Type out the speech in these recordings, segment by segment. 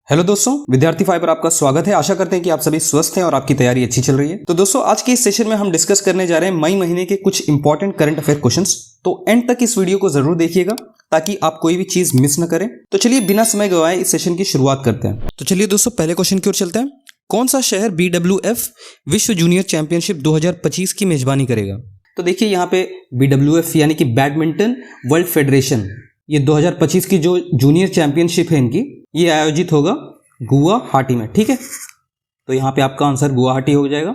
Hello दोस्तों, विद्यार्थी five पर आपका स्वागत है। आशा करते हैं कि आप सभी स्वस्थ हैं और आपकी तैयारी अच्छी चल रही है। तो दोस्तों, आज के इस सेशन में हम डिस्कस करने जा रहे हैं मई महीने के कुछ इंपॉर्टेंट करंट अफेयर क्वेश्चंस। तो एंड तक इस वीडियो को जरूर देखिएगा ताकि आप कोई भी चीज मिस न करें। तो चलिए बिना समय गवाए इस सेशन की शुरुआत करते हैं। तो चलिए दोस्तों, पहले क्वेश्चन की ओर चलते हैं। कौन सा शहर BWF विश्व जूनियर चैंपियनशिप 2025 की मेजबानी करेगा? तो देखिए यहाँ पे BWF यानी कि बैडमिंटन वर्ल्ड फेडरेशन, ये 2025 की जो जूनियर चैंपियनशिप है इनकी, ये आयोजित होगा गुवाहाटी में। ठीक है, तो यहाँ पे आपका आंसर गुवाहाटी हो जाएगा।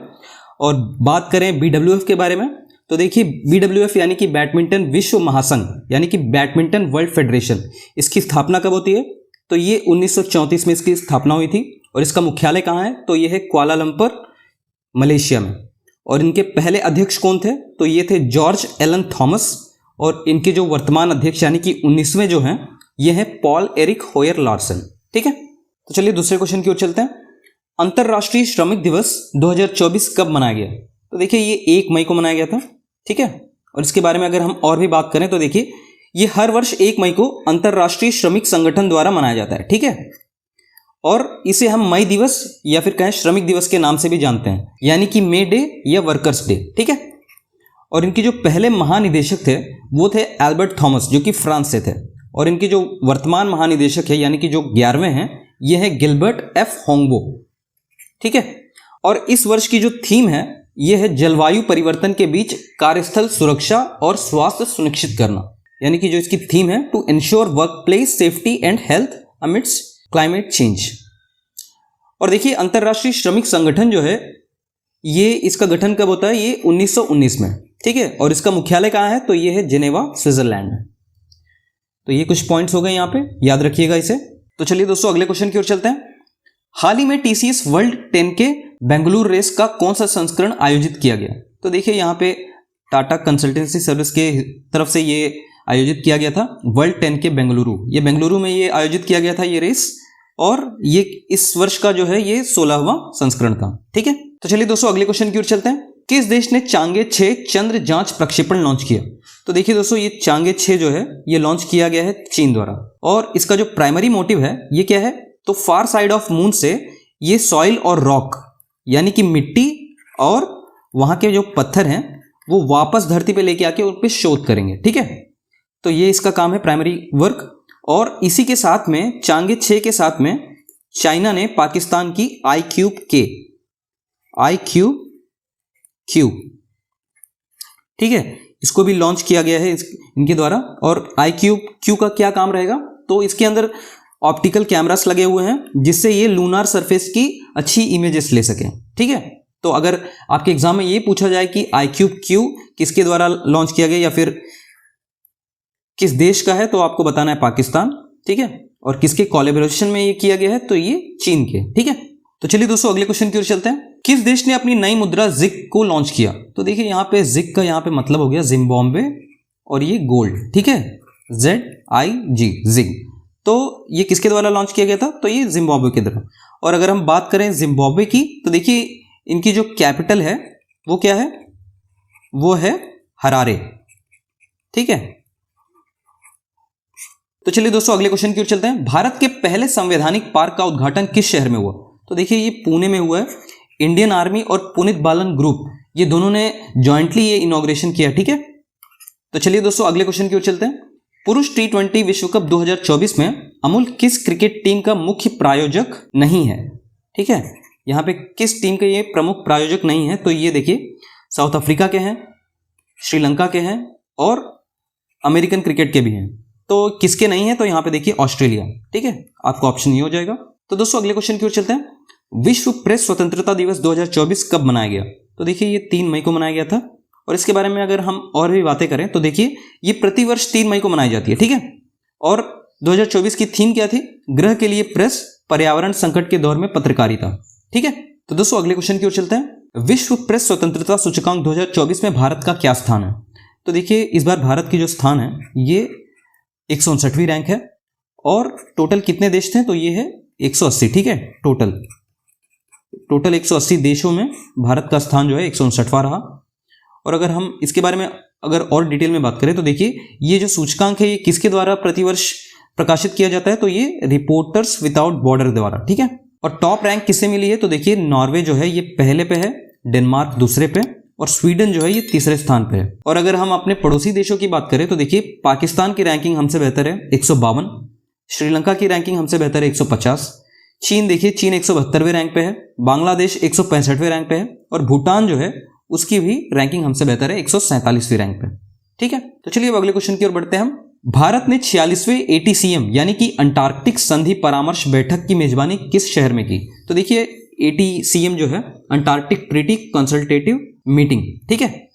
और बात करें BWF के बारे में, तो देखिए BWF यानी कि बैडमिंटन विश्व महासंघ यानी कि बैडमिंटन वर्ल्ड फेडरेशन, इसकी स्थापना कब होती है? तो ये 1934 में इसकी स्थापना हुई थी। और इसका मुख्यालय कहाँ है? तो ये है कुआलालंपुर, मलेशिया में। और इनके पहले अध्यक्ष कौन थे? तो ये थे जॉर्ज एलन थॉमस। और इनके जो वर्तमान अध्यक्ष यानी कि 19वें जो हैं, ये हैं पॉल एरिक होयर लार्सन। ठीक है, तो चलिए दूसरे क्वेश्चन की ओर चलते हैं। अंतरराष्ट्रीय श्रमिक दिवस 2024 कब मनाया गया? तो देखिए ये 1 मई को मनाया गया था। ठीक है, और इसके बारे में अगर हम और भी बात करें तो देखिए ये हर वर्ष 1 मई को अंतरराष्ट्रीय श्रमिक संगठन द्वारा मनाया जाता है। ठीक है, और इसे हम मई दिवस या फिर कहें श्रमिक दिवस के नाम से भी जानते हैं, यानी कि मे डे या वर्कर्स डे। ठीक है, और इनके जो पहले महानिदेशक थे वो थे एल्बर्ट थॉमस, जो कि फ्रांस से थे। और इनके जो वर्तमान महानिदेशक है यानी कि जो 11वें हैं, ये है गिलबर्ट एफ होंगबो। ठीक है, और इस वर्ष की जो थीम है ये है जलवायु परिवर्तन के बीच कार्यस्थल सुरक्षा और स्वास्थ्य सुनिश्चित करना, यानी कि जो इसकी थीम है to ensure workplace safety and health amidst climate change. और देखिए अंतरराष्ट्रीय श्रमिक संगठन जो है ये इसका गठन कब होता है? ये 1919 में। ठीक है, और इसका मुख्यालय कहाँ है? तो ये है जिनेवा, स्विट्जरलैंड में। तो ये कुछ पॉइंट्स हो गए यहाँ पे, याद रखिएगा इसे। तो चलिए दोस्तों अगले क्वेश्चन की ओर चलते हैं। हाल ही में TCS वर्ल्ड 10 के बेंगलुरु रेस का कौन सा संस्करण आयोजित किया गया? तो देखिए यहाँ पे टाटा कंसल्टेंसी सर्विस के तरफ से ये आयोजित किया गया था वर्ल्ड 10 के बेंगलुरु। ये बेंगलुरु में ये आयोजित किया गया था ये रेस, और ये इस वर्ष का जो है ये 16वां संस्करण था। ठीक है, तो चलिए दोस्तों अगले क्वेश्चन की ओर चलते हैं। किस देश ने चांगे 6 चंद्र जांच प्रक्षेपण लॉन्च किया? तो देखिए दोस्तों ये चांगे 6 जो है ये लॉन्च किया गया है चीन द्वारा। और इसका जो प्राइमरी मोटिव है ये क्या है? तो फार साइड ऑफ मून से ये सॉइल और रॉक यानी कि मिट्टी और वहां के जो पत्थर हैं वो वापस धरती पे लेके आके उन पे शोध करेंगे। ठीक है, तो ये इसका काम है प्राइमरी वर्क। और इसी के साथ में चांगे 6 के साथ में चाइना ने पाकिस्तान की IQ-K ठीक है, इसको भी लॉन्च किया गया है इनके द्वारा। और IQ-Q का क्या काम रहेगा? तो इसके अंदर ऑप्टिकल कैमरास लगे हुए हैं जिससे ये लूनार सरफेस की अच्छी इमेजेस ले सकें। ठीक है, तो अगर आपके एग्जाम में ये पूछा जाए कि IQ-Q किसके द्वारा लॉन्च किया गया या फिर किस देश का है, तो आपको बताना है पाकिस्तान। ठीक है, और किसके कोलैबोरेशन में ये किया गया है? तो ये चीन के। ठीक है, तो चलिए दोस्तों अगले क्वेश्चन की ओर चलते हैं। किस देश ने अपनी नई मुद्रा जिग को लॉन्च किया? तो देखिए यहाँ पे जिग का यहाँ पे मतलब हो गया जिम्बाब्वे, और ये गोल्ड। ठीक है, ZIG जिग। तो ये किसके द्वारा लॉन्च किया गया था? तो ये जिम्बाब्वे के द्वारा। और अगर हम बात करें जिम्बाब्वे की, तो देखिए इनकी जो कैपिटल है वो क्या है? वो है हरारे। ठीक है, तो चलिए दोस्तों अगले क्वेश्चन की ओर चलते हैं। भारत के पहले संवैधानिक पार्क का उद्घाटन किस शहर में हुआ? तो देखिए ये पुणे में हुआ है। इंडियन आर्मी और पुनीत बालन ग्रुप ये दोनों ने जॉइंटली ये इनॉग्रेशन किया। ठीक है, तो चलिए दोस्तों अगले क्वेश्चन की ओर चलते हैं। पुरुष T20 विश्व कप 2024 में अमूल किस क्रिकेट टीम का मुख्य प्रायोजक नहीं है? ठीक है, यहाँ पे किस टीम के ये प्रमुख प्रायोजक नहीं है? तो ये देखिए साउथ अफ्रीका के हैं, श्रीलंका के हैं और अमेरिकन क्रिकेट के भी हैं। तो किसके नहीं है? तो यहाँ पे देखिए ऑस्ट्रेलिया। ठीक है, आपका ऑप्शन ये हो जाएगा। तो दोस्तों अगले क्वेश्चन की ओर चलते हैं। विश्व प्रेस स्वतंत्रता दिवस 2024 कब मनाया गया? तो देखिए ये 3 मई को मनाया गया था। और इसके बारे में अगर हम और भी बातें करें तो देखिए ये प्रतिवर्ष 3 मई को मनाई जाती है। ठीक है, और 2024 की थीम क्या थी? ग्रह के लिए प्रेस, पर्यावरण संकट के दौर में पत्रकारिता। ठीक है, तो दोस्तों अगले क्वेश्चन की ओर चलते हैं। विश्व प्रेस स्वतंत्रता सूचकांक 2024 में भारत का क्या स्थान है? तो देखिए इस बार भारत की जो स्थान है ये 159वीं रैंक है। और टोटल कितने देश थे? तो ये है 180। ठीक है, टोटल 180 देशों में भारत का स्थान जो है 159वां रहा। और अगर हम इसके बारे में अगर और डिटेल में बात करें तो देखिए ये जो सूचकांक है ये किसके द्वारा प्रतिवर्ष प्रकाशित किया जाता है, तो ये रिपोर्टर्स विदाउट बॉर्डर द्वारा, ठीक है। और टॉप रैंक किसे मिली है, तो देखिए नॉर्वे जो है ये पहले पे है, डेनमार्क दूसरे पे और स्वीडन जो है ये तीसरे स्थान पे है। और अगर हम अपने पड़ोसी देशों की बात करें तो देखिए पाकिस्तान की रैंकिंग हमसे बेहतर है 152, श्रीलंका की रैंकिंग हमसे बेहतर है 150, चीन देखिए चीन 172वें रैंक पे है, बांग्लादेश 165वें रैंक पे है और भूटान जो है उसकी भी रैंकिंग हमसे बेहतर है 147वीं रैंक पे, ठीक है। तो चलिए अब अगले क्वेश्चन की ओर बढ़ते हैं हम। भारत ने 46वें ATCM यानी कि अंटार्कटिक संधि परामर्श बैठक की मेजबानी किस शहर में की, तो देखिए ATCM जो है अंटार्कटिक ट्रीटी कंसल्टेटिव मीटिंग, ठीक है,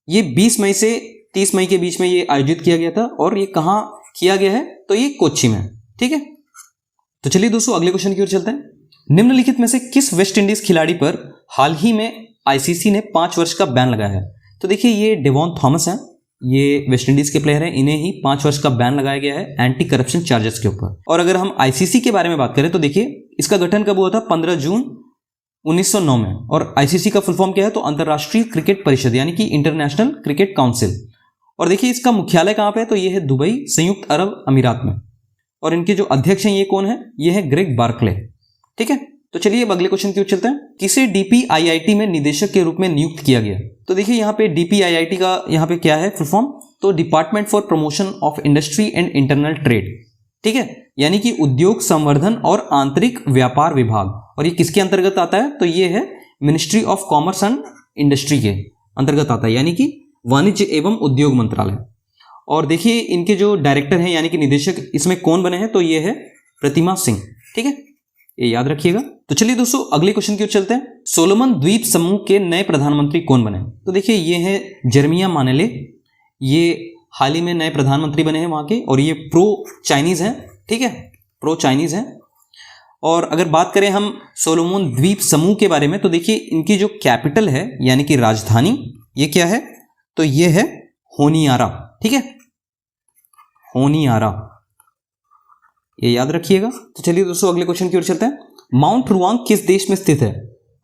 ये 20 मई से 30 मई के बीच में ये आयोजित किया गया था और ये कहाँ किया गया है, तो ये कोच्चि में, ठीक है। तो चलिए दोस्तों अगले क्वेश्चन की ओर चलते हैं। निम्नलिखित में से किस वेस्ट इंडीज खिलाड़ी पर हाल ही में ICC ने 5 वर्ष का बैन लगाया है, तो देखिए ये डेवॉन थॉमस हैं, ये वेस्ट इंडीज के प्लेयर हैं, इन्हें ही 5 वर्ष का बैन लगाया गया है एंटी करप्शन चार्जेस के ऊपर। और अगर हम ICC के बारे में बात करें तो देखिए इसका गठन कब हुआ था, 15 जून 1909 में, और ICC का फुल फॉर्म क्या है, तो अंतर्राष्ट्रीय क्रिकेट परिषद यानी कि इंटरनेशनल क्रिकेट काउंसिल। और देखिए इसका मुख्यालय कहाँ पे है, तो ये है दुबई, संयुक्त अरब अमीरात में। और इनके जो अध्यक्ष हैं ये कौन है, ये है ग्रेग बार्कले, ठीक है। तो चलिए अब अगले क्वेश्चन की ओर चलते हैं। किसे DPIIT में निदेशक के रूप में नियुक्त किया गया, तो देखिए यहाँ पे DPIIT का यहाँ पे क्या है फुल फॉर्म, तो department for promotion of industry and internal trade, ठीक है, यानी कि उद्योग संवर्धन और आंतरिक व्यापार विभाग। और ये किसके अंतर्गत आता है, तो ये है ministry of commerce and industry के अंतर्गत आता है, यानी कि वाणिज्य एवं उद्योग मंत्रालय। और देखिए इनके जो डायरेक्टर हैं यानी कि निदेशक इसमें कौन बने हैं, तो ये है प्रतिमा सिंह, ठीक है, ये याद रखिएगा। तो चलिए दोस्तों अगले क्वेश्चन की ओर चलते हैं। सोलोमन द्वीप समूह के नए प्रधानमंत्री कौन बने, तो देखिए ये है जेरेमिया मानेले, ये हाल ही में नए प्रधानमंत्री बने हैं वहां के, और ये प्रो चाइनीज हैं, ठीक है, प्रो चाइनीज हैं। और अगर बात करें हम सोलोमन द्वीप समूह के बारे में तो देखिए इनकी जो कैपिटल है यानी कि राजधानी ये क्या है, तो ये है होनियारा, ठीक है, होनियारा, ये याद रखिएगा। तो चलिए दोस्तों अगले क्वेश्चन की ओर चलते हैं। माउंट रुआंग किस देश में स्थित है,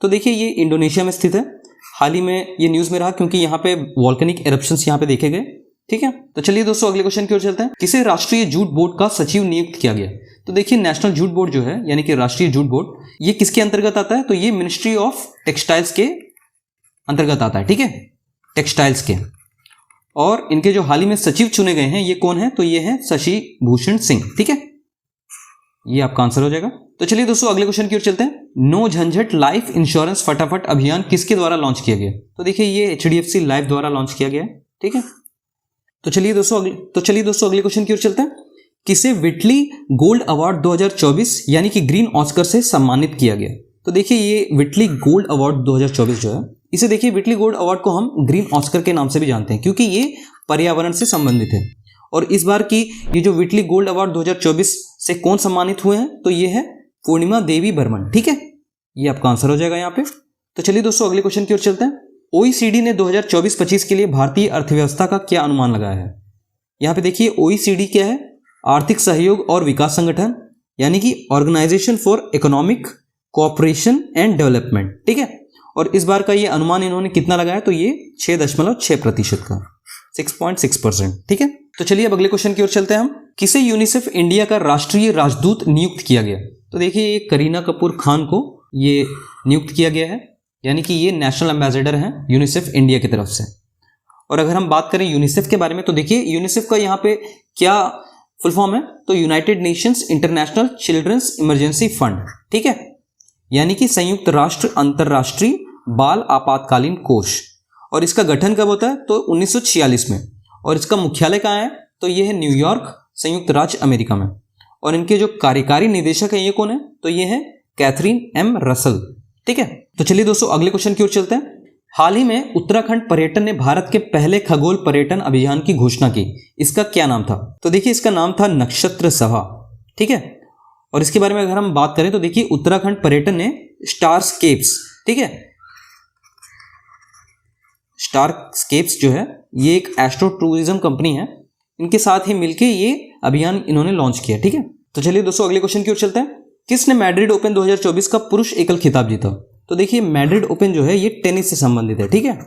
तो देखिए ये इंडोनेशिया में स्थित है। हाल ही में ये न्यूज में रहा क्योंकि यहाँ पे वॉल्केनिक एरप्शंस यहाँ पे देखे गए, ठीक है। तो चलिए दोस्तों अगले क्वेश्चन की ओर चलते हैं। किसे राष्ट्रीय जूट बोर्ड का सचिव नियुक्त किया गया, तो देखिए नेशनल जूट बोर्ड जो है यानी कि राष्ट्रीय जूट बोर्ड, ये किसके अंतर्गत आता है, तो ये मिनिस्ट्री ऑफ टेक्सटाइल्स के अंतर्गत आता है, ठीक है, टेक्सटाइल्स के। और इनके जो हाल ही में सचिव चुने गए हैं ये कौन है, तो ये है शशि भूषण सिंह, ठीक है, ये आपका आंसर हो जाएगा। तो चलिए दोस्तों अगले क्वेश्चन की ओर चलते हैं। नो झंझट लाइफ इंश्योरेंस फटाफट अभियान किसके द्वारा लॉन्च किया गया, तो देखिए ये HDFC लाइफ द्वारा लॉन्च किया गया है, ठीक है। तो चलिए दोस्तों अगले क्वेश्चन की ओर चलते हैं। किसे विटली गोल्ड अवार्ड 2024 यानी कि ग्रीन ऑस्कर से सम्मानित किया गया, तो देखिए ये विटली गोल्ड अवार्ड 2024 जो है, इसे देखिए विटली गोल्ड अवार्ड को हम ग्रीन ऑस्कर के नाम से भी जानते हैं क्योंकि ये पर्यावरण से संबंधित है। और इस बार की ये जो विटली गोल्ड अवार्ड 2024 से कौन सम्मानित हुए हैं, तो ये है पूर्णिमा देवी बर्मन, ठीक है, ये आपका आंसर हो जाएगा यहाँ पे। तो चलिए दोस्तों अगले क्वेश्चन की ओर चलते हैं। OECD ने 2024-25 के लिए भारतीय अर्थव्यवस्था का क्या अनुमान लगाया है, यहाँ पे देखिए OECD क्या है, आर्थिक सहयोग और विकास संगठन यानी कि Organisation for Economic Cooperation and Development, ठीक है। और इस बार का ये अनुमान इन्होंने कितना लगाया, तो ये 6.6% का 6.6%, ठीक है। तो चलिए अब अगले क्वेश्चन की ओर चलते हैं हम। किसे यूनिसेफ इंडिया का राष्ट्रीय राजदूत नियुक्त किया गया, तो देखिए ये करीना कपूर खान को ये नियुक्त किया गया है, यानी कि ये नेशनल एम्बेसडर हैं यूनिसेफ इंडिया की तरफ से। और अगर हम बात करें यूनिसेफ के बारे में तो देखिए यूनिसेफ का यहाँ पे क्या फुल फॉर्म है, तो United Nations International Children's Emergency Fund, ठीक है, यानी कि संयुक्त राष्ट्र अंतर्राष्ट्रीय बाल आपातकालीन कोष। और इसका गठन कब होता है, तो 1946 में। और इसका मुख्यालय कहाँ है, तो ये है न्यूयॉर्क, संयुक्त राज्य अमेरिका में। और इनके जो कार्यकारी निदेशक हैं ये कौन है, तो ये है कैथरीन M रसल, ठीक है। तो चलिए दोस्तों अगले क्वेश्चन की ओर चलते हैं। हाल ही में उत्तराखंड पर्यटन ने भारत के पहले खगोल पर्यटन अभियान की घोषणा की, इसका क्या नाम था, तो देखिए इसका नाम था नक्षत्र सभा, ठीक है। और इसके बारे में अगर हम बात करें तो देखिए उत्तराखंड पर्यटन ने स्टारस्केप्स, ठीक है, स्टारस्केप्स जो है ये एक एस्ट्रो टूरिज्म कंपनी है, इनके साथ ही मिलके ये अभियान इन्होंने लॉन्च किया, ठीक है। तो चलिए दोस्तों अगले क्वेश्चन की ओर चलते हैं। किसने मैड्रिड ओपन 2024 का पुरुष एकल खिताब जीता, तो देखिए मैड्रिड ओपन जो है ये टेनिस से संबंधित है, ठीक है।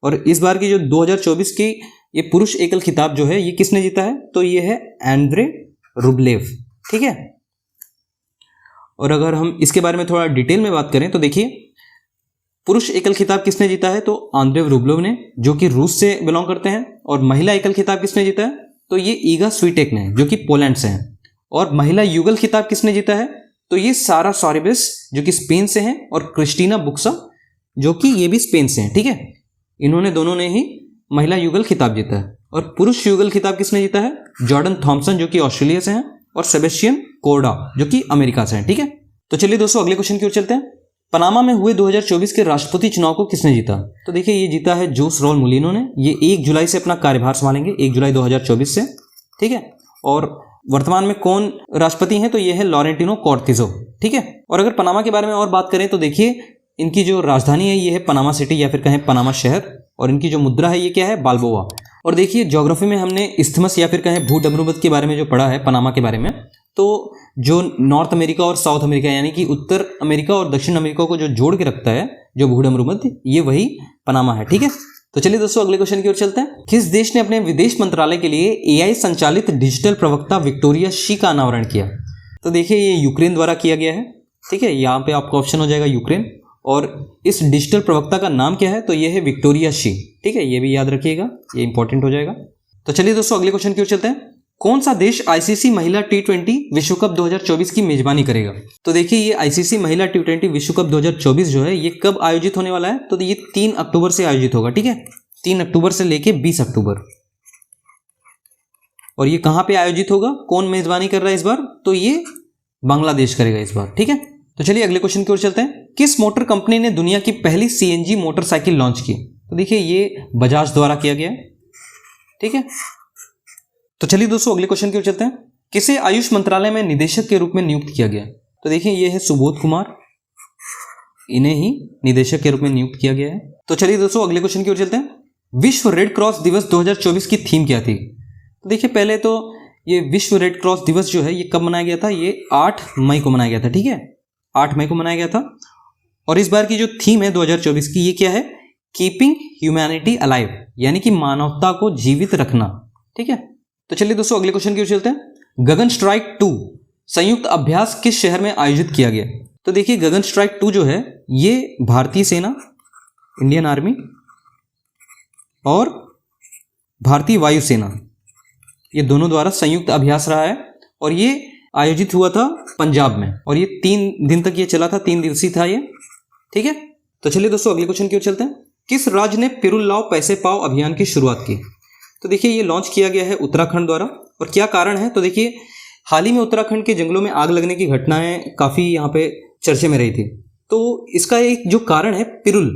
और इस बार की जो 2024 की ये पुरुष एकल खिताब जो है ये किसने जीता है, तो ये है एंड्रे रुबलेव, ठीक है। और अगर हम इसके बारे में थोड़ा डिटेल में बात करें तो देखिए, पुरुष एकल खिताब किसने जीता है, तो आंद्रेव रुबलेव ने, जो कि रूस से बिलोंग करते हैं। और महिला एकल खिताब किसने जीता है, तो ये ईगा स्वीटेक ने, जो कि पोलैंड से हैं। और महिला युगल खिताब किसने जीता है, तो ये सारा सॉरिबस, जो कि स्पेन से हैं, और क्रिस्टीना बुक्सा, जो कि ये भी स्पेन से हैं, ठीक है। इन्होंने दोनों ने ही महिला युगल खिताब जीता है। और पुरुष युगल खिताब किसने जीता है, जॉर्डन थॉमसन, जो कि ऑस्ट्रेलिया से हैं, और सेबेस्टियन कोर्डा, जो कि अमेरिका से हैं, ठीक है। तो चलिए दोस्तों अगले क्वेश्चन की ओर चलते हैं। पनामा में हुए 2024 के राष्ट्रपति चुनाव को किसने जीता, तो देखिए ये जीता है जोस रॉल मुलिनो ने। ये 1 जुलाई से अपना कार्यभार संभालेंगे, 1 जुलाई 2024 से, ठीक है। और वर्तमान में कौन राष्ट्रपति हैं, तो ये है लॉरेंटिनो कॉर्टिजो, ठीक है। और अगर पनामा के बारे में और बात करें तो देखिए, इनकी जो राजधानी है ये है पनामा सिटी, या फिर कहें पनामा शहर। और इनकी जो मुद्रा है ये क्या है, बाल्बोआ। और देखिए ज्योग्राफी में हमने इस्थमस या फिर कहें भूडमरूमत के बारे में जो पढ़ा है पनामा के बारे में, तो जो नॉर्थ अमेरिका और साउथ अमेरिका, यानी कि उत्तर अमेरिका और दक्षिण अमेरिका को जो जोड़ के रखता है जो भूडमरूमत, ये वही पनामा है, ठीक है। तो चलिए दोस्तों अगले क्वेश्चन की ओर चलते हैं। किस देश ने अपने विदेश मंत्रालय के लिए AI संचालित डिजिटल प्रवक्ता विक्टोरिया शी का अनावरण किया, तो देखिए ये यूक्रेन द्वारा किया गया है, ठीक है। यहाँ पे आपका ऑप्शन हो जाएगा यूक्रेन। और इस डिजिटल प्रवक्ता का नाम क्या है, तो ये है विक्टोरिया शी, ठीक है। ये भी याद रखिएगा, ये इंपॉर्टेंट हो जाएगा। तो चलिए दोस्तों अगले क्वेश्चन की ओर चलते हैं। कौन सा देश ICC महिला T20 विश्व कप 2024 की मेजबानी करेगा, तो देखिए ये ICC महिला T20 विश्व कप 2024 जो है ये कब आयोजित होने वाला है, तो ये 3 अक्टूबर से आयोजित होगा, ठीक है। 3 अक्टूबर से लेके 20 अक्टूबर। और ये कहां पे आयोजित होगा, कौन मेजबानी कर रहा है इस बार, तो ये बांग्लादेश करेगा इस बार, ठीक है। तो चलिए अगले क्वेश्चन की ओर चलते हैं। किस मोटर कंपनी ने दुनिया की पहली CNG मोटरसाइकिल लॉन्च की, तो देखिए ये बजाज द्वारा किया गया है, ठीक है। तो चलिए दोस्तों अगले क्वेश्चन की ओर चलते हैं। किसे आयुष मंत्रालय में निदेशक के रूप में नियुक्त किया गया, तो देखिए ये है सुबोध कुमार, इन्हें ही निदेशक के रूप में नियुक्त किया गया है। तो चलिए दोस्तों अगले क्वेश्चन की ओर चलते हैं। विश्व रेड क्रॉस दिवस 2024 की थीम क्या थी, तो देखिए पहले तो ये विश्व रेड क्रॉस दिवस जो है ये कब मनाया गया था, ये 8 मई को मनाया गया था, ठीक है। 8 मई को मनाया गया था। और इस बार की जो थीम है 2024 की, ये क्या है, कीपिंग ह्यूमैनिटी अलाइव, यानी कि मानवता को जीवित रखना, ठीक है। तो चलिए दोस्तों अगले क्वेश्चन की ओर चलते हैं। गगन स्ट्राइक 2 संयुक्त अभ्यास किस शहर में आयोजित किया गया, तो देखिए गगन स्ट्राइक 2 जो है ये भारतीय सेना, इंडियन आर्मी, और भारतीय वायुसेना, ये दोनों द्वारा संयुक्त अभ्यास रहा है। और ये आयोजित हुआ था पंजाब में, और ये 3 दिन तक ये चला था, 3 दिवसीय था ये, ठीक है। तो चलिए दोस्तों अगले क्वेश्चन की ओर चलते हैं। किस राज्य ने पिरुल लाओ पैसे पाओ अभियान की शुरुआत की, तो देखिए ये लॉन्च किया गया है उत्तराखंड द्वारा। और क्या कारण है, तो देखिए हाल ही में उत्तराखंड के जंगलों में आग लगने की घटनाएं काफ़ी यहाँ पे चर्चे में रही थी। तो इसका एक जो कारण है पिरुल,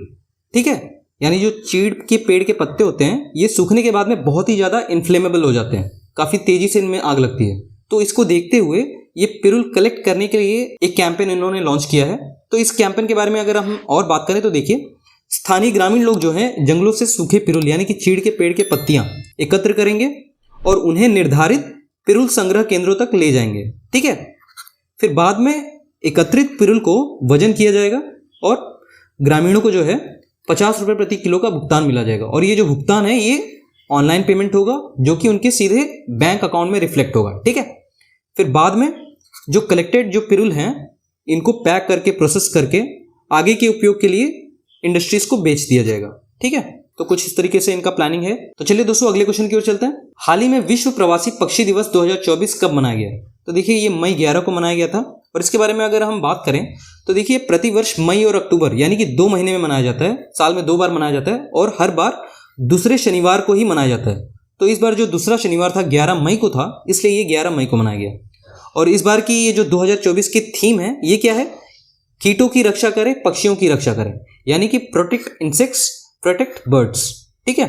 ठीक है, यानी जो चीड़ के पेड़ के पत्ते होते हैं ये सूखने के बाद में बहुत ही ज़्यादा इन्फ्लेमेबल हो जाते हैं, काफ़ी तेज़ी से इनमें आग लगती है। तो इसको देखते हुए ये पिरुल कलेक्ट करने के लिए एक कैंपेन इन्होंने लॉन्च किया है। तो इस कैंपेन के बारे में अगर हम और बात करें तो देखिए, स्थानीय ग्रामीण लोग जो हैं जंगलों से सूखे पिरुल यानी कि चीड़ के पेड़ के पत्तियां एकत्र करेंगे और उन्हें निर्धारित पिरुल संग्रह केंद्रों तक ले जाएंगे, ठीक है। फिर बाद में एकत्रित पिरुल को वजन किया जाएगा और ग्रामीणों को जो है 50 रुपये प्रति किलो का भुगतान मिला जाएगा। और ये जो भुगतान है ये ऑनलाइन पेमेंट होगा, जो कि उनके सीधे बैंक अकाउंट में रिफ्लेक्ट होगा, ठीक है। फिर बाद में जो कलेक्टेड जो पिरुल हैं इनको पैक करके प्रोसेस करके आगे के उपयोग के लिए इंडस्ट्रीज को बेच दिया जाएगा, ठीक है। तो कुछ इस तरीके से इनका प्लानिंग है। तो चलिए दोस्तों अगले क्वेश्चन की ओर चलते हैं। हाल ही में विश्व प्रवासी पक्षी दिवस 2024 कब मनाया गया, तो देखिए ये मई 11 को मनाया गया था। और इसके बारे में अगर हम बात करें तो देखिए प्रतिवर्ष मई और अक्टूबर यानी कि 2 महीने में मनाया जाता है, साल में 2 बार मनाया जाता है और हर बार दूसरे शनिवार को ही मनाया जाता है। तो इस बार जो दूसरा शनिवार था 11 मई को था, इसलिए ये 11 मई को मनाया गया। और इस बार की ये जो 2024 की थीम है ये क्या है, कीटों की रक्षा करें पक्षियों की रक्षा करें, यानी कि प्रोटेक्ट इंसेक्ट्स प्रोटेक्ट बर्ड्स, ठीक है।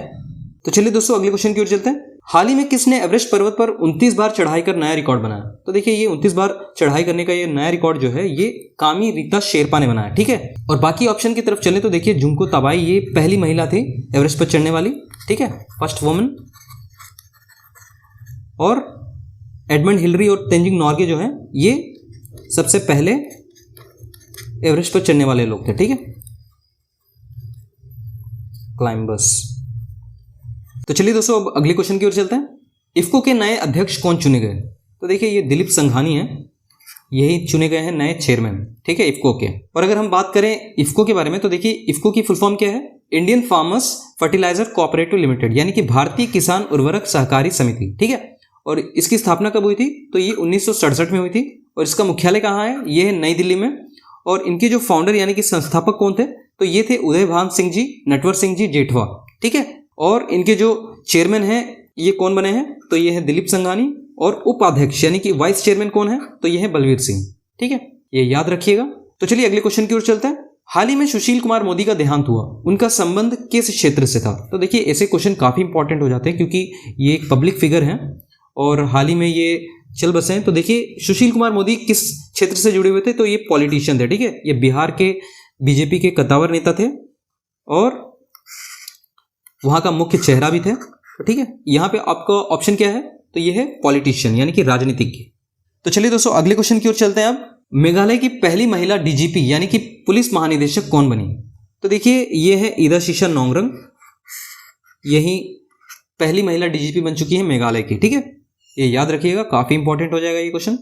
तो चलिए दोस्तों अगले क्वेश्चन की ओर चलते हैं। हाल ही में किसने एवरेस्ट पर्वत पर 29 बार चढ़ाई कर नया रिकॉर्ड बनाया, तो देखिए ये 29 बार चढ़ाई करने का ये नया रिकॉर्ड जो है ये कामी रीता शेरपा ने बनाया, ठीक है। और बाकी ऑप्शन की तरफ चले तो देखिए जुंको ताबाई ये पहली महिला थी एवरेस्ट पर चढ़ने वाली, ठीक है, फर्स्ट वुमन। और एडमंड हिलरी और तेंजिंग नॉर्गे जो हैं ये सबसे पहले एवरेस्ट पर चढ़ने वाले लोग थे, ठीक है, क्लाइंबर्स। तो चलिए दोस्तों अब अगले क्वेश्चन की ओर चलते हैं। इफ्को के नए अध्यक्ष कौन चुने गए, तो देखिए ये दिलीप संघानी है, यही चुने गए हैं नए चेयरमैन, ठीक है, इफ्को के। और अगर हम बात करें इफ्को के बारे में तो देखिए इफ्को की फुल फॉर्म क्या है, Indian Farmers Fertiliser Cooperative Limited, यानी कि भारतीय किसान उर्वरक सहकारी समिति, ठीक है। और इसकी स्थापना कब हुई थी, तो ये 1967 में हुई थी। और इसका मुख्यालय कहाँ है, ये है नई दिल्ली में। और इनके जो फाउंडर यानी कि संस्थापक कौन थे, तो ये थे उदय भान सिंह जी, नटवर सिंह जी जेठवा, ठीक है। और इनके जो चेयरमैन हैं ये कौन बने हैं, तो ये है दिलीप संघानी। और उपाध्यक्ष यानी कि वाइस चेयरमैन कौन है, तो ये है बलवीर सिंह, ठीक है, ये याद रखिएगा। तो चलिए अगले क्वेश्चन की ओर चलते हैं। हाल ही में सुशील कुमार मोदी का देहांत हुआ, उनका संबंध किस क्षेत्र से था। तो देखिए ऐसे क्वेश्चन काफी इंपॉर्टेंट हो जाते हैं क्योंकि ये एक पब्लिक फिगर हैं और हाल ही में ये चल बसे हैं। तो देखिए सुशील कुमार मोदी किस क्षेत्र से जुड़े हुए थे, तो ये पॉलिटिशियन थे, ठीक है। ये बिहार के बीजेपी के कद्दावर नेता थे और वहां का मुख्य चेहरा भी थे, तो ठीक है। यहाँ पे आपका ऑप्शन क्या है, तो ये है पॉलिटिशियन यानी कि राजनीतिज्ञ। तो चलिए दोस्तों अगले क्वेश्चन की ओर चलते हैं। अब मेघालय की पहली महिला डीजीपी यानी कि पुलिस महानिदेशक कौन बनी, तो देखिए ये है ईदाशीशा नोंगरंग, यही पहली महिला डीजीपी बन चुकी है मेघालय की, ठीक है, ये याद रखिएगा, काफी इंपॉर्टेंट हो जाएगा ये क्वेश्चन।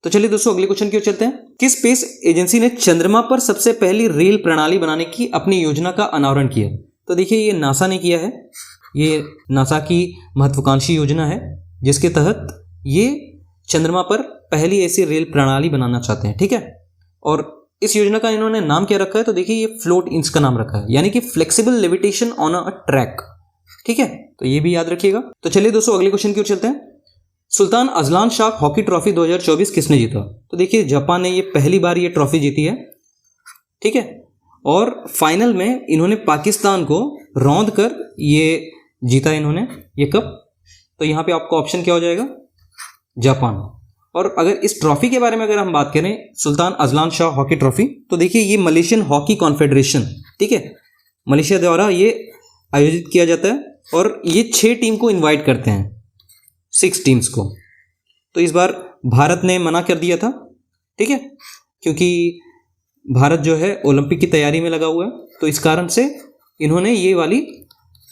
तो चलिए दोस्तों अगले क्वेश्चन की ओर चलते हैं। किस स्पेस एजेंसी ने चंद्रमा पर सबसे पहली रेल प्रणाली बनाने की अपनी योजना का अनावरण किया, तो देखिए ये नासा ने किया है। ये नासा की महत्वाकांक्षी योजना है जिसके तहत ये चंद्रमा पर पहली ऐसी रेल प्रणाली बनाना चाहते हैं, ठीक है। और इस योजना का इन्होंने नाम क्या रखा है, तो देखिए ये फ्लोट इंच का नाम रखा है, यानी कि flexible levitation on a track, ठीक है, तो ये भी याद रखिएगा। तो चलिए दोस्तों अगले क्वेश्चन की ओर चलते हैं। Sultan Azlan Shah hockey trophy 2024 किसने जीता, तो देखिए जापान ने ये पहली बार ये ट्रॉफी जीती है, ठीक है। और फाइनल में इन्होंने पाकिस्तान को रौंद कर ये जीता इन्होंने ये कप। तो यहाँ पे आपका ऑप्शन क्या हो जाएगा, जापान। और अगर इस ट्रॉफी के बारे में अगर हम बात करें, Sultan Azlan Shah hockey trophy, तो देखिए ये मलेशियन हॉकी कॉन्फेडरेशन, ठीक है, मलेशिया द्वारा ये आयोजित किया जाता है। और ये 6 टीम को इनवाइट करते हैं, 6 टीम्स को। तो इस बार भारत ने मना कर दिया था, ठीक है, क्योंकि भारत जो है ओलंपिक की तैयारी में लगा हुआ है, तो इस कारण से इन्होंने ये वाली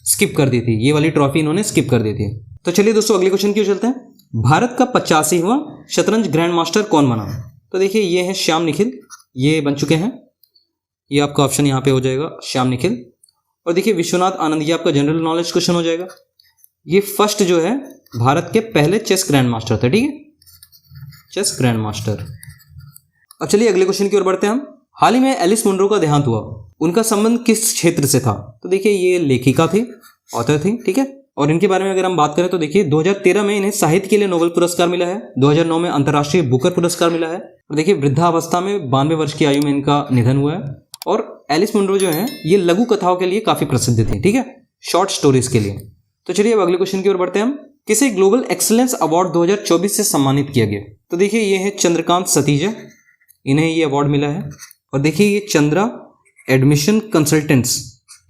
स्किप कर दी थी, ये वाली ट्रॉफी इन्होंने स्किप कर दी थी। तो चलिए दोस्तों अगले क्वेश्चन की ओर चलते हैं। भारत का 85वां शतरंज ग्रैंड मास्टर कौन बना, तो देखिए ये है श्याम निखिल, ये बन चुके हैं, ये आपका ऑप्शन यहाँ पे हो जाएगा श्याम निखिल। और देखिए विश्वनाथ आनंद, ये आपका जनरल नॉलेज क्वेश्चन हो जाएगा। ये फर्स्ट जो है भारत के पहले चेस ग्रैंड मास्टर थे, ठीक है, चेस ग्रैंड मास्टर। अब चलिए अगले क्वेश्चन की ओर बढ़ते हैं हम। हाल ही में एलिस मुनरो का देहांत हुआ, उनका संबंध किस क्षेत्र से था, तो देखिए ये लेखिका थी, ऑथर थी, ठीक है। और इनके बारे में अगर हम बात करें तो देखिए 2013 में इन्हें साहित्य के लिए नोबेल पुरस्कार मिला है, 2009 में अंतर्राष्ट्रीय बुकर पुरस्कार मिला है। और देखिए वृद्धावस्था में 92 वर्ष की आयु में इनका निधन हुआ है। और एलिस मुनरो जो है ये लघु कथाओं के लिए काफी प्रसिद्ध थी, ठीक है, शॉर्ट स्टोरीज के लिए। तो चलिए अब अगले क्वेश्चन की ओर बढ़ते हैं हम। किसे ग्लोबल एक्सीलेंस अवार्ड 2024 से सम्मानित किया गया, तो देखिए ये है चंद्रकांत सतीजा, इन्हें ये अवार्ड मिला है। और देखिए ये चंद्रा एडमिशन कंसल्टेंट्स,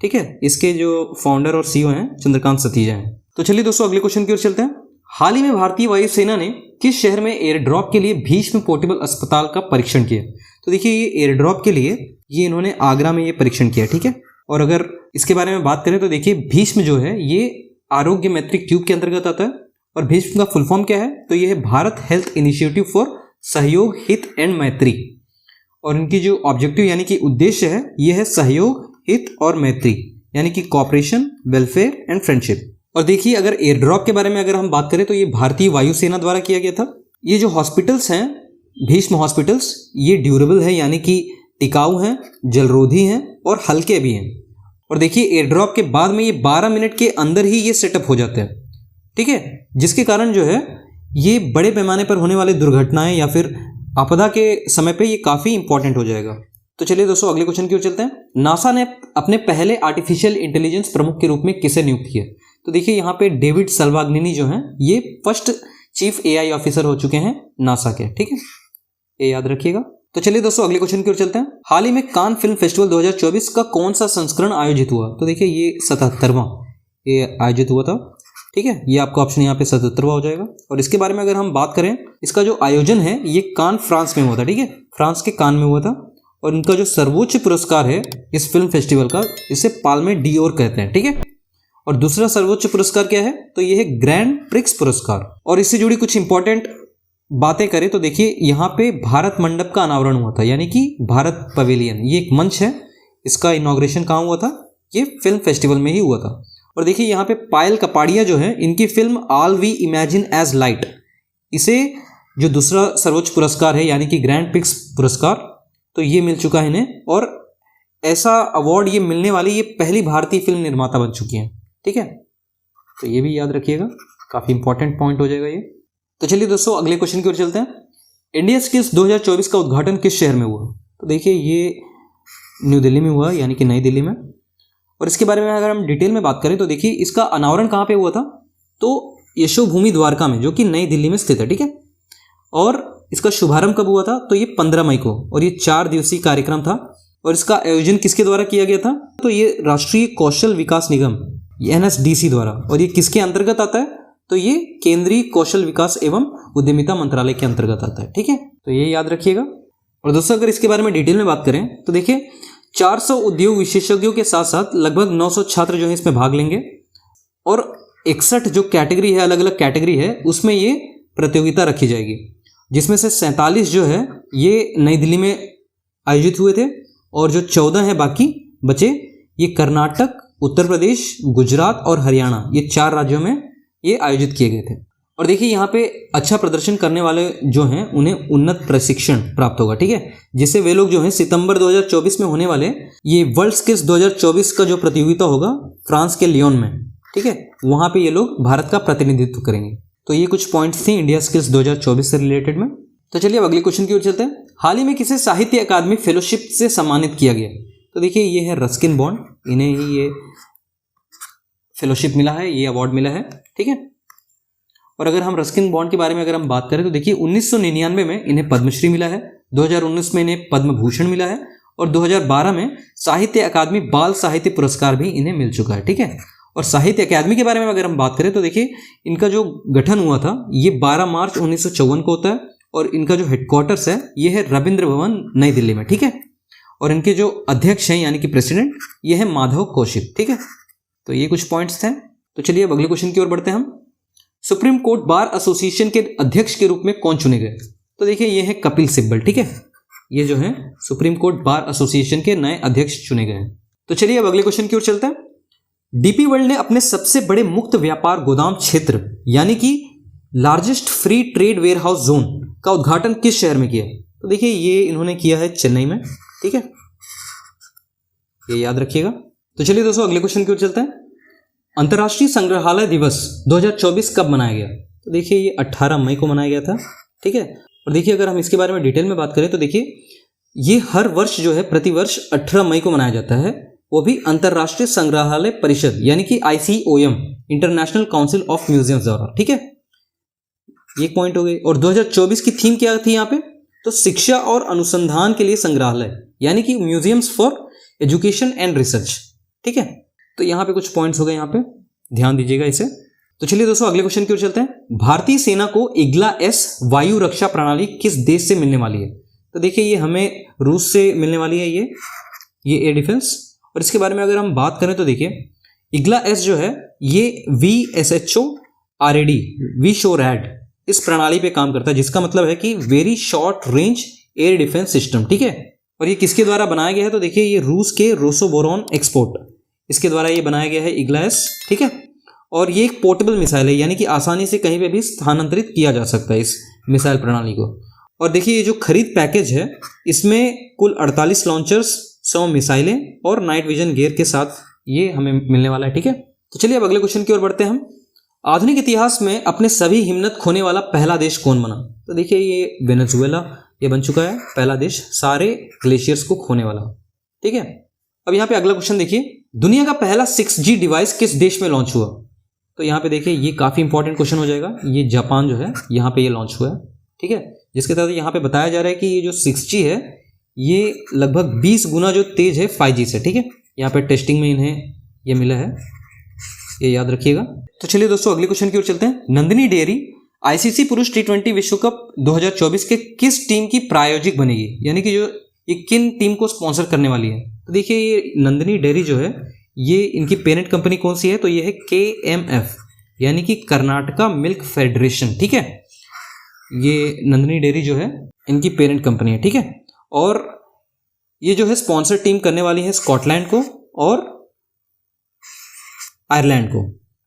ठीक है, इसके जो फाउंडर और सीईओ हैं चंद्रकांत सतीजा हैं। तो चलिए दोस्तों अगले क्वेश्चन की ओर चलते हैं। हाल ही में भारतीय वायुसेना ने किस शहर में एयर ड्रॉप के लिए भीष्म पोर्टेबल अस्पताल का परीक्षण किया, तो देखिए ये एयर ड्रॉप के लिए ये इन्होंने आगरा में ये परीक्षण किया, ठीक है। और अगर इसके बारे में बात करें तो देखिए भीष्म जो है ये आरोग्य मैत्री ट्यूब के अंतर्गत आता है। और भीष्म का फुल फॉर्म क्या है, तो ये है भारत हेल्थ इनिशिएटिव फॉर सहयोग हित एंड मैत्री। और इनकी जो ऑब्जेक्टिव यानी कि उद्देश्य है ये है सहयोग हित और मैत्री, यानी कि कॉपरेशन, वेलफेयर एंड फ्रेंडशिप। और देखिए अगर एयर ड्रॉप के बारे में अगर हम बात करें तो ये भारतीय वायुसेना द्वारा किया गया था। ये जो हॉस्पिटल्स हैं भीष्म हॉस्पिटल्स, ये ड्यूरेबल है यानी कि टिकाऊ हैं, जलरोधी हैं और हल्के भी हैं। और देखिए एयर ड्रॉप के बाद में ये 12 मिनट के अंदर ही ये सेटअप हो जाते हैं, ठीक है, जिसके कारण जो है ये बड़े पैमाने पर होने वाले दुर्घटनाएं या फिर आपदा के समय पे ये काफ़ी इंपॉर्टेंट हो जाएगा। तो चलिए दोस्तों अगले क्वेश्चन की ओर चलते हैं। नासा ने अपने पहले आर्टिफिशियल इंटेलिजेंस प्रमुख के रूप में किसे नियुक्त किया, तो देखिए यहाँ पे डेविड सल्वाग्निनी जो हैं ये फर्स्ट चीफ एआई ऑफिसर हो चुके हैं नासा के, ठीक है, ये याद रखिएगा। तो चलिए दोस्तों अगले क्वेश्चन की ओर चलते हैं। हाल ही में कान फिल्म फेस्टिवल 2024 का कौन सा संस्करण आयोजित हुआ, तो देखिए ये 77वां ये आयोजित हुआ था, ठीक है, ये आपका ऑप्शन यहाँ पे 77वां हो जाएगा। और इसके बारे में अगर हम बात करें, इसका जो आयोजन है ये कान फ्रांस में हुआ था, ठीक है, फ्रांस के कान में हुआ था। और इनका जो सर्वोच्च पुरस्कार है इस फिल्म फेस्टिवल का, इसे पाल्मे डियोर कहते हैं, ठीक है। और दूसरा सर्वोच्च पुरस्कार क्या है, तो ये है ग्रैंड प्रिक्स पुरस्कार। और इससे जुड़ी कुछ इंपॉर्टेंट बातें करें तो देखिए यहाँ पे भारत मंडप का अनावरण हुआ था, यानी कि भारत पवेलियन, ये एक मंच है, इसका इनॉग्रेशन कहाँ हुआ था, ये फिल्म फेस्टिवल में ही हुआ था। और देखिए यहाँ पे पायल कपाड़िया जो है, इनकी film All We Imagine as Light, इसे जो दूसरा सर्वोच्च पुरस्कार है यानी कि ग्रैंड प्रिक्स पुरस्कार, तो ये मिल चुका है इन्हें, और ऐसा अवार्ड ये मिलने वाली ये पहली भारतीय फिल्म निर्माता बन चुकी हैं। ठीक है, तो ये भी याद रखिएगा, काफ़ी इंपॉर्टेंट पॉइंट हो जाएगा ये। तो चलिए दोस्तों अगले क्वेश्चन की ओर चलते हैं। इंडिया स्किल्स 2024 का उद्घाटन किस शहर में हुआ? तो देखिए ये न्यू दिल्ली में हुआ, यानी कि नई दिल्ली में। और इसके बारे में अगर हम डिटेल में बात करें तो देखिए इसका अनावरण कहाँ पे हुआ था, तो यशोभूमि द्वारका में, जो कि नई दिल्ली में स्थित है। ठीक है, और इसका शुभारंभ कब हुआ था, तो ये 15 मई को, और ये 4 दिवसीय कार्यक्रम था। और इसका आयोजन किसके द्वारा किया गया था, तो ये राष्ट्रीय कौशल विकास निगम NSDC द्वारा। और ये किसके अंतर्गत आता है, तो ये केंद्रीय कौशल विकास एवं उद्यमिता मंत्रालय के अंतर्गत आता है। ठीक है, तो ये याद रखिएगा। और दोस्तों अगर इसके बारे में डिटेल में बात करें तो देखिए 400 उद्योग विशेषज्ञों के साथ साथ लगभग 900 छात्र जो है इसमें भाग लेंगे, और 61 जो कैटेगरी है, अलग अलग कैटेगरी है, उसमें ये प्रतियोगिता रखी जाएगी, जिसमें से 47 जो है ये नई दिल्ली में आयोजित हुए थे, और जो 14 हैं बाकी बचे, ये कर्नाटक, उत्तर प्रदेश, गुजरात और हरियाणा, ये 4 राज्यों में ये आयोजित किए गए थे। और देखिए यहाँ पे अच्छा प्रदर्शन करने वाले जो हैं उन्हें उन्नत प्रशिक्षण प्राप्त होगा। ठीक है, जिससे वे लोग जो हैं सितंबर 2024 में होने वाले ये वर्ल्ड स्किल्स 2024 का जो प्रतियोगिता होगा फ्रांस के लियोन में, ठीक है, वहाँ पे ये लोग भारत का प्रतिनिधित्व करेंगे। तो ये कुछ पॉइंट्स थी इंडिया स्किल्स 2024 से रिलेटेड में। तो चलिए अब अगले क्वेश्चन की ओर चलते हैं। हाल ही में किसे साहित्य अकादमी फेलोशिप से सम्मानित किया गया? तो देखिए ये है रस्किन बॉन्ड, इन्हें ही ये फेलोशिप मिला है, ये अवार्ड मिला है। ठीक है, और अगर हम रस्किन बॉन्ड के बारे में अगर हम बात करें तो देखिए 1999 में इन्हें पद्मश्री मिला है, 2019 में इन्हें पद्म भूषण मिला है, और 2012 में साहित्य अकादमी बाल साहित्य पुरस्कार भी इन्हें मिल चुका है। ठीक है, और साहित्य अकादमी के बारे में अगर हम बात करें तो देखिए इनका जो गठन हुआ था ये 12 मार्च 1954 को होता है, और इनका जो हेडक्वार्टर्स है ये है रविंद्र भवन नई दिल्ली में। ठीक है, और इनके जो अध्यक्ष हैं यानी कि प्रेसिडेंट ये है माधव कौशिक। ठीक है, तो ये कुछ पॉइंट्स थे। तो चलिए अब अगले क्वेश्चन की ओर बढ़ते हैं हम। सुप्रीम कोर्ट बार एसोसिएशन के अध्यक्ष के रूप में कौन चुने गए? तो देखिए ये है कपिल सिब्बल। ठीक है, ये जो है सुप्रीम कोर्ट बार एसोसिएशन के नए अध्यक्ष चुने गए हैं। तो चलिए अब अगले क्वेश्चन की ओर चलते हैं। डीपी वर्ल्ड ने अपने सबसे बड़े मुक्त व्यापार गोदाम क्षेत्र यानी कि largest free trade warehouse zone का उद्घाटन किस शहर में किया? तो देखिए ये इन्होंने किया है चेन्नई में। ठीक है, ये याद रखिएगा। तो चलिए दोस्तों अगले क्वेश्चन की ओर चलते हैं। अंतर्राष्ट्रीय संग्रहालय दिवस 2024 कब मनाया गया? तो देखिए ये 18 मई को मनाया गया था। ठीक है, और देखिए अगर हम इसके बारे में डिटेल में बात करें तो देखिए ये हर वर्ष जो है प्रतिवर्ष 18 मई को मनाया जाता है, वो भी अंतर्राष्ट्रीय संग्रहालय परिषद यानी कि ICOM international council of museums द्वारा। ठीक है, ये एक पॉइंट हो गई। और 2024 की थीम क्या थी यहाँ पे? तो शिक्षा और अनुसंधान के लिए संग्रहालय यानी कि museums for education and research. ठीक है, तो यहाँ पे कुछ पॉइंट्स हो गए, यहाँ पे ध्यान दीजिएगा इसे। तो चलिए दोस्तों अगले क्वेश्चन की ओर चलते हैं। भारतीय सेना को इग्ला-S वायु रक्षा प्रणाली किस देश से मिलने वाली है? तो देखिए ये हमें रूस से मिलने वाली है, ये एयर डिफेंस। और इसके बारे में अगर हम बात करें तो देखिए इग्ला-S जो है ये VSHORAD VSHORAD इस प्रणाली पे काम करता है, जिसका मतलब है कि very short range air defence system. ठीक है, और ये किसके द्वारा बनाया गया है? तो देखिए ये रूस के रोसोबोरोन एक्सपोर्ट, इसके द्वारा ये बनाया गया है इग्ला-S। ठीक है, और ये एक पोर्टेबल मिसाइल है यानी कि आसानी से कहीं पे भी स्थानांतरित किया जा सकता है इस मिसाइल प्रणाली को। और देखिए ये जो खरीद पैकेज है इसमें कुल 48 लॉन्चर्स, 100 मिसाइलें और नाइट विजन गियर के साथ ये हमें मिलने वाला है। ठीक है, तो चलिए अब अगले क्वेश्चन की ओर बढ़ते हैं हम। आधुनिक इतिहास में अपने सभी हिमनत खोने वाला पहला देश कौन बना? तो देखिए ये वेनेजुएला ये बन चुका है पहला देश सारे ग्लेशियर्स को खोने वाला। ठीक है, अब यहाँ पे अगला क्वेश्चन देखिए, दुनिया का पहला 6G डिवाइस किस देश में लॉन्च हुआ? तो यहाँ पे देखिए ये काफ़ी इंपॉर्टेंट क्वेश्चन हो जाएगा। ये जापान जो है यहाँ पे ये लॉन्च हुआ है। ठीक है, जिसके तहत यहाँ पे बताया जा रहा है कि ये जो 6G है ये लगभग 20 गुना जो तेज है 5G से। ठीक है, यहाँ पे टेस्टिंग में इन्हें ये मिला है, ये याद रखिएगा। तो चलिए दोस्तों अगले क्वेश्चन की ओर चलते हैं। नंदिनी डेयरी ICC पुरुष T20 विश्व कप 2024 के किस टीम की प्रायोजक बनेगी, यानी कि जो ये किन टीम को स्पॉन्सर करने वाली है? तो देखिए ये नंदिनी डेयरी जो है ये इनकी पेरेंट कंपनी कौन सी है? तो ये है KMF यानी कि कर्नाटका मिल्क फेडरेशन। ठीक है, ये नंदिनी डेयरी जो है इनकी पेरेंट कंपनी है, ठीक है। और ये जो है स्पॉन्सर टीम करने वाली है स्कॉटलैंड को और आयरलैंड को,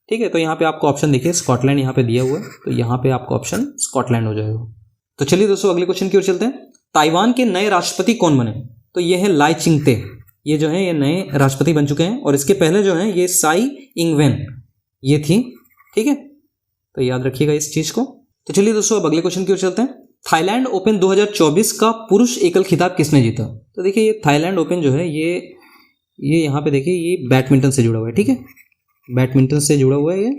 ठीक है। तो यहाँ पे आपको ऑप्शन देखिए स्कॉटलैंड यहाँ पे दिया हुआ है, तो यहाँ पे आपका ऑप्शन स्कॉटलैंड हो जाएगा। तो चलिए दोस्तों अगले क्वेश्चन की ओर चलते हैं। ताइवान के नए राष्ट्रपति कौन बने? तो ये है लाई चिंगते, ये जो है ये नए राष्ट्रपति बन चुके हैं। और इसके पहले जो है ये साई इंगवेन ये थी, ठीक है। तो याद रखिएगा इस चीज को। तो चलिए दोस्तों अब अगले क्वेश्चन की ओर चलते हैं। थाईलैंड ओपन 2024 का पुरुष एकल खिताब किसने जीता? तो देखिए ये थाईलैंड ओपन जो है ये यहाँ पे देखिए ये बैडमिंटन से जुड़ा हुआ है, ठीक है। बैडमिंटन से जुड़ा हुआ है ये,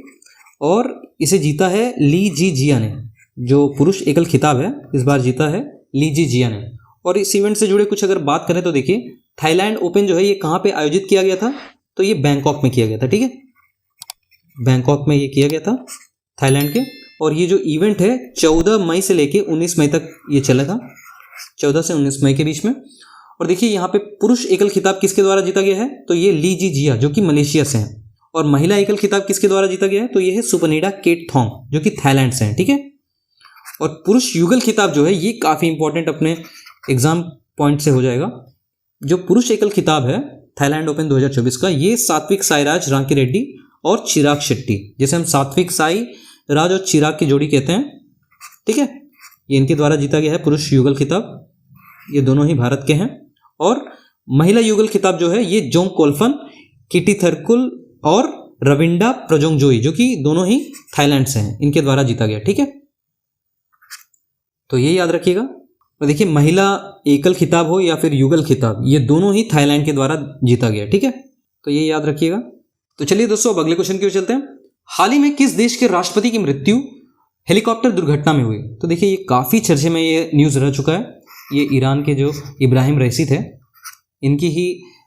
और इसे जीता है ली जी जिया ने। जो पुरुष एकल खिताब है इस बार जीता है ली जी जिया ने। और इस इवेंट से जुड़े कुछ अगर बात करें तो देखिए थाईलैंड ओपन जो है ये कहाँ पे आयोजित किया गया था? तो ये बैंकॉक में किया गया था, ठीक है। बैंकॉक में ये किया गया था थाईलैंड के। और ये जो इवेंट है 14 मई से लेके 19 मई तक ये चला था, 14 से 19 मई के बीच में। और देखिए यहाँ पे पुरुष एकल खिताब किसके द्वारा जीता गया है? तो ये ली जी जिया जो कि मलेशिया से हैं। और महिला एकल खिताब किसके द्वारा जीता गया है? तो ये है सुपरनीडा केटथोंग जो कि थाईलैंड से हैं, ठीक है। और पुरुष युगल खिताब जो है ये काफ़ी इंपॉर्टेंट अपने एग्जाम पॉइंट से हो जाएगा। जो पुरुष एकल खिताब है थाईलैंड ओपन 2024 का, ये सात्विक साईराज रांकी रेड्डी और चिराग शेट्टी, जैसे हम सात्विक साई राज और चिराग की जोड़ी कहते हैं, ठीक है। ये इनके द्वारा जीता गया है पुरुष युगल खिताब, ये दोनों ही भारत के हैं। और महिला युगल खिताब जो है ये जोंग कोल्फन, किटी थरकुल और रविंडा प्रजोंगजोई जो कि दोनों ही थाईलैंड से हैं, इनके द्वारा जीता गया, ठीक है। तो ये याद रखिएगा। तो देखिए महिला एकल खिताब हो या फिर युगल खिताब, ये दोनों ही थाईलैंड के द्वारा जीता गया, ठीक है। तो ये याद रखिएगा। तो चलिए दोस्तों अब अगले क्वेश्चन की ओर चलते हैं। हाल ही में किस देश के राष्ट्रपति की मृत्यु हेलीकॉप्टर दुर्घटना में हुई? तो देखिए ये काफ़ी चर्चे में ये न्यूज़ रह चुका है। ये ईरान के जो इब्राहिम रईसी थे, इनकी ही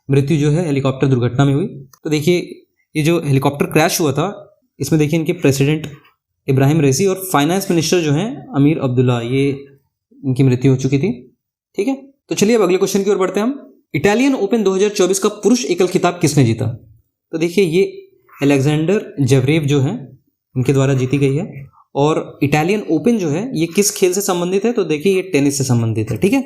मृत्यु जो है हेलीकॉप्टर दुर्घटना में हुई। तो देखिए ये जो हेलीकॉप्टर क्रैश हुआ था, इसमें देखिए इनके प्रेसिडेंट इब्राहिम रईसी और फाइनेंस मिनिस्टर जो हैं अमीर अब्दुल्ला, ये इनकी मृत्यु हो चुकी थी, ठीक है। तो चलिए अब अगले क्वेश्चन की ओर बढ़ते हैं हम। इटालियन ओपन 2024 का पुरुष एकल खिताब किसने जीता? तो देखिए ये अलेक्जेंडर जेवरेव जो हैं इनके द्वारा जीती गई है। और इटालियन ओपन जो है ये किस खेल से संबंधित है? तो देखिए ये टेनिस से संबंधित है, ठीक है।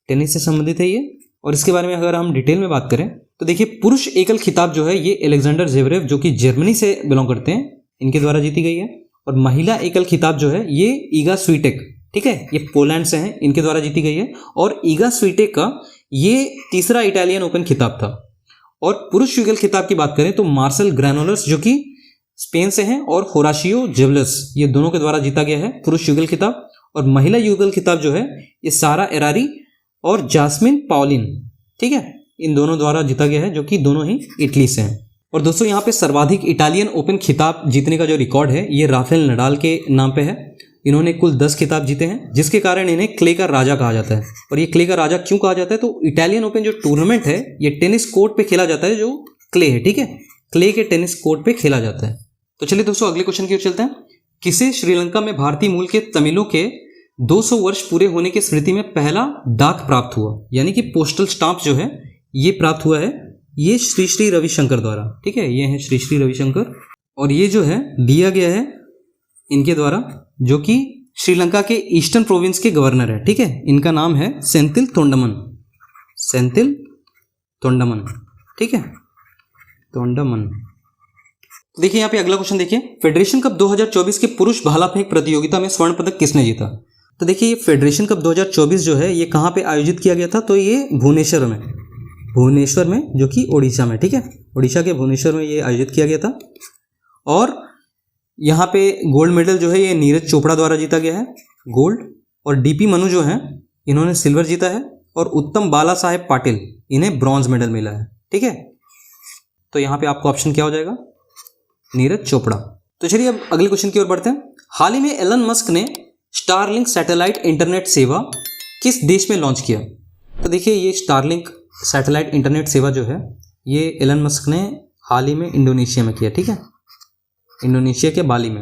टेनिस से संबंधित है ये। और इसके बारे में अगर हम डिटेल में बात करें तो देखिए पुरुष एकल खिताब जो है ये अलेक्जेंडर जेवरेव जो कि जर्मनी से बिलोंग करते हैं, इनके द्वारा जीती गई है। और महिला एकल खिताब जो है ये ईगा स्वीटेक, ठीक है, ये पोलैंड से हैं, इनके द्वारा जीती गई है। और ईगा स्वीटेक का ये तीसरा इटालियन ओपन खिताब था। और पुरुष युगल खिताब की बात करें तो मार्सेल ग्रैनोलर्स जो कि स्पेन से हैं और होराशियो जेवलस, ये दोनों के द्वारा जीता गया है पुरुष युगल खिताब। और महिला युगल खिताब जो है ये सारा एरारी और जास्मिन पाउलिन, ठीक है, इन दोनों द्वारा जीता गया है, जो कि दोनों ही इटली से हैं। और दोस्तों यहाँ पे सर्वाधिक इटालियन ओपन खिताब जीतने का जो रिकॉर्ड है ये राफेल नडाल के नाम पे है। इन्होंने कुल 10 खिताब जीते हैं, जिसके कारण इन्हें क्ले का राजा कहा जाता है। और ये क्ले का राजा क्यों कहा जाता है? तो इटालियन ओपन जो टूर्नामेंट है ये टेनिस कोर्ट पे खेला जाता है, जो क्ले है, ठीक है, क्ले के टेनिस कोर्ट पे खेला जाता है। तो चलिए दोस्तों अगले क्वेश्चन की ओर चलते हैं। किसे श्रीलंका में भारतीय मूल के तमिलों के 200 वर्ष पूरे होने की स्मृति में पहला डाक प्राप्त हुआ, यानी कि पोस्टल स्टाम्प जो है ये प्राप्त हुआ है? ये श्री श्री रविशंकर द्वारा, ठीक है, ये है श्री श्री रविशंकर। और ये जो है दिया गया है इनके द्वारा, जो कि श्रीलंका के ईस्टर्न प्रोविंस के गवर्नर है, ठीक है। इनका नाम है सेंथिल तोंडामन, सेंथिल तोंडामन, ठीक है, तोंडामन। देखिए यहाँ पे अगला क्वेश्चन देखिए, फेडरेशन कप 2024 के पुरुष भाला फेंक प्रतियोगिता में स्वर्ण पदक किसने जीता? तो देखिए ये फेडरेशन कप 2024 जो है ये कहाँ पे आयोजित किया गया था? तो ये भुवनेश्वर में जो कि ओडिशा में, ठीक है, ओडिशा के भुवनेश्वर में ये आयोजित किया गया था। और यहाँ पे गोल्ड मेडल जो है ये नीरज चोपड़ा द्वारा जीता गया है, गोल्ड। और डीपी मनु जो है इन्होंने सिल्वर जीता है। और उत्तम बाला साहेब पाटिल इन्हें ब्रॉन्ज मेडल मिला है, ठीक है। तो यहाँ पे आपका ऑप्शन क्या हो जाएगा? नीरज चोपड़ा। तो चलिए अब अगले क्वेश्चन की ओर बढ़ते हैं। हाल ही में एलन मस्क ने स्टारलिंक सैटेलाइट इंटरनेट सेवा किस देश में लॉन्च किया? तो देखिए ये स्टारलिंक सैटेलाइट इंटरनेट सेवा जो है ये एलन मस्क ने हाल ही में इंडोनेशिया में किया, ठीक है, इंडोनेशिया के बाली में।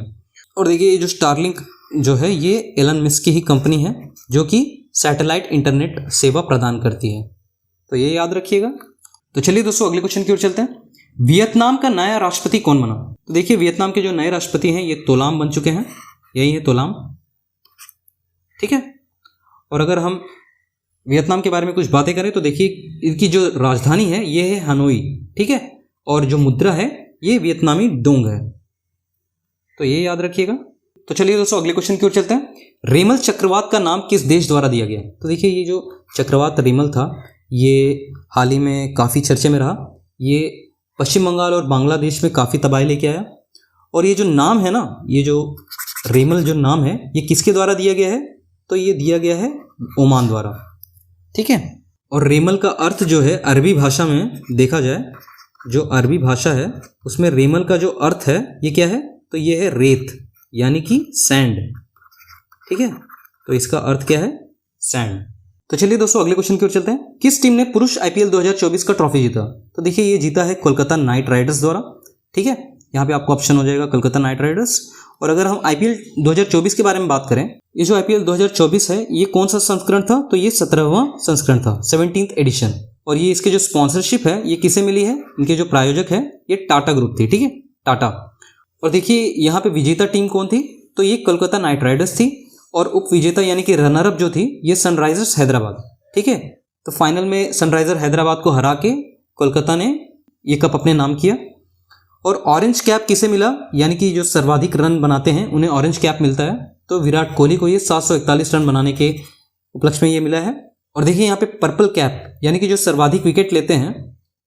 और देखिए ये जो स्टारलिंक जो है ये एलन मस्क की ही कंपनी है जो कि सैटेलाइट इंटरनेट सेवा प्रदान करती है, तो ये याद रखिएगा। तो चलिए दोस्तों अगले क्वेश्चन की ओर चलते हैं। वियतनाम का नया राष्ट्रपति कौन बना? तो देखिए वियतनाम के जो नए राष्ट्रपति हैं ये तोलाम बन चुके हैं, यही है तोलाम, ठीक है। और अगर हम वियतनाम के बारे में कुछ बातें करें तो देखिए इनकी जो राजधानी है ये है हनोई, ठीक है। और जो मुद्रा है ये वियतनामी डोंग है, तो ये याद रखिएगा। तो चलिए दोस्तों अगले क्वेश्चन की ओर चलते हैं। रेमल चक्रवात का नाम किस देश द्वारा दिया गया? तो देखिए ये जो चक्रवात रेमल था ये हाल ही में काफ़ी चर्चे में रहा। ये पश्चिम बंगाल और बांग्लादेश में काफ़ी तबाही लेके आया। और ये जो नाम है ना, ये जो रेमल जो नाम है ये किसके द्वारा दिया गया है? तो ये दिया गया है ओमान द्वारा, ठीक है। और रेमल का अर्थ जो है अरबी भाषा में देखा जाए, जो अरबी भाषा है उसमें रेमल का जो अर्थ है ये क्या है? तो ये है रेत, यानी कि सैंड, ठीक है। तो इसका अर्थ क्या है? सैंड। तो चलिए दोस्तों अगले क्वेश्चन की ओर चलते हैं। किस टीम ने पुरुष आईपीएल 2024 का ट्रॉफी जीता? तो देखिए ये जीता है कोलकाता नाइट राइडर्स द्वारा, ठीक है। यहाँ पे आपको ऑप्शन हो जाएगा कोलकाता नाइट राइडर्स। और अगर हम आईपीएल 2024 के बारे में बात करें, ये जो आईपीएल 2024 है ये कौन सा संस्करण था? तो ये 17वां संस्करण था, 17th एडिशन। और ये इसके जो स्पॉन्सरशिप है ये किसे मिली है? इनके जो प्रायोजक है ये टाटा ग्रुप थी, ठीक है, टाटा। और देखिए यहाँ पे विजेता टीम कौन थी? तो ये कोलकाता नाइट राइडर्स थी। और उप विजेता यानी कि रनर अप जो थी ये सनराइजर्स हैदराबाद, ठीक है। तो फाइनल में सनराइजर हैदराबाद को हरा के कोलकाता ने ये कप अपने नाम किया। और ऑरेंज कैप किसे मिला? यानी कि जो सर्वाधिक रन बनाते हैं उन्हें ऑरेंज कैप मिलता है। तो विराट कोहली को ये 741 रन बनाने के उपलक्ष्य में ये मिला है। और देखिए यहाँ पे पर्पल कैप यानी कि जो सर्वाधिक विकेट लेते हैं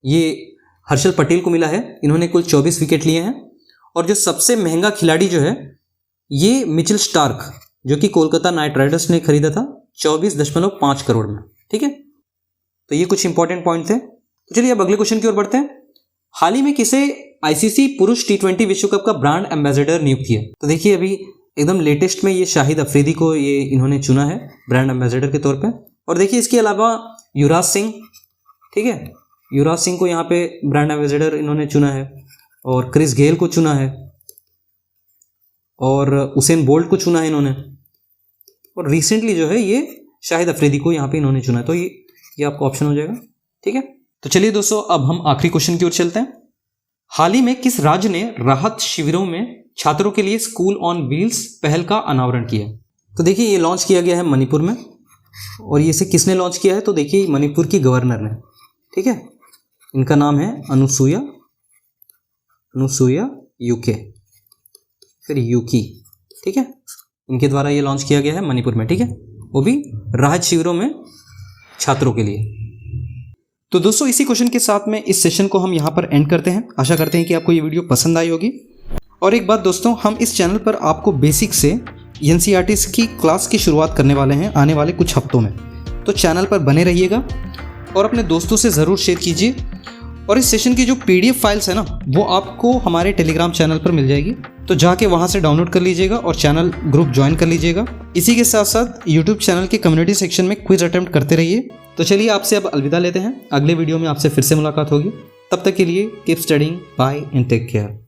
ये हर्षल पटेल को मिला है, इन्होंने कुल 24 विकेट लिए हैं। और जो सबसे महंगा खिलाड़ी जो है ये मिचेल स्टार्क, जो कि कोलकाता नाइट राइडर्स ने खरीदा था 24.5 करोड़ में, ठीक है। तो ये कुछ इंपॉर्टेंट पॉइंट थे। तो चलिए अब अगले क्वेश्चन की ओर बढ़ते हैं। हाल ही में किसे आईसीसी पुरुष T20 विश्व कप का ब्रांड एम्बेसडर नियुक्त किया? तो देखिए अभी एकदम लेटेस्ट में ये शाहिद अफरीदी को ये इन्होंने चुना है ब्रांड एम्बेसडर के तौर पे। और देखिए इसके अलावा युवराज सिंह, ठीक है, युवराज सिंह को यहाँ पे ब्रांड एम्बेसडर इन्होंने चुना है। और क्रिस गेल को चुना है। और उसेन बोल्ट को चुना है इन्होंने। और रिसेंटली जो है ये शाहिद अफरीदी को यहाँ पे इन्होंने चुना है। तो ये आपका ऑप्शन हो जाएगा, ठीक है। तो चलिए दोस्तों अब हम आखिरी क्वेश्चन की ओर चलते हैं। हाल ही में किस राज्य ने राहत शिविरों में छात्रों के लिए स्कूल ऑन व्हील्स पहल का अनावरण किया? तो देखिए ये लॉन्च किया गया है मणिपुर में। और ये इसे किसने लॉन्च किया है? तो देखिए मणिपुर की गवर्नर ने, ठीक है। इनका नाम है अनुसुया यूके, फिर यूकी, ठीक है। इनके द्वारा ये लॉन्च किया गया है मणिपुर में, ठीक है, वो भी राहत शिविरों में छात्रों के लिए। तो दोस्तों इसी क्वेश्चन के साथ में इस सेशन को हम यहाँ पर एंड करते हैं। आशा करते हैं कि आपको ये वीडियो पसंद आई होगी। और एक बात दोस्तों, हम इस चैनल पर आपको बेसिक से एनसीईआरटी की क्लास की शुरुआत करने वाले हैं आने वाले कुछ हफ्तों में। तो चैनल पर बने रहिएगा और अपने दोस्तों से ज़रूर शेयर कीजिए। और इस सेशन की जो PDF फाइल्स है ना वो आपको हमारे टेलीग्राम चैनल पर मिल जाएगी, तो जाके वहाँ से डाउनलोड कर लीजिएगा और चैनल ग्रुप ज्वाइन कर लीजिएगा। इसी के साथ साथ यूट्यूब चैनल के कम्युनिटी सेक्शन में क्विज अटेम्प्ट करते रहिए। तो चलिए आपसे अब अलविदा लेते हैं, अगले वीडियो में आपसे फिर से मुलाकात होगी। तब तक के लिए keep studying, bye and take care.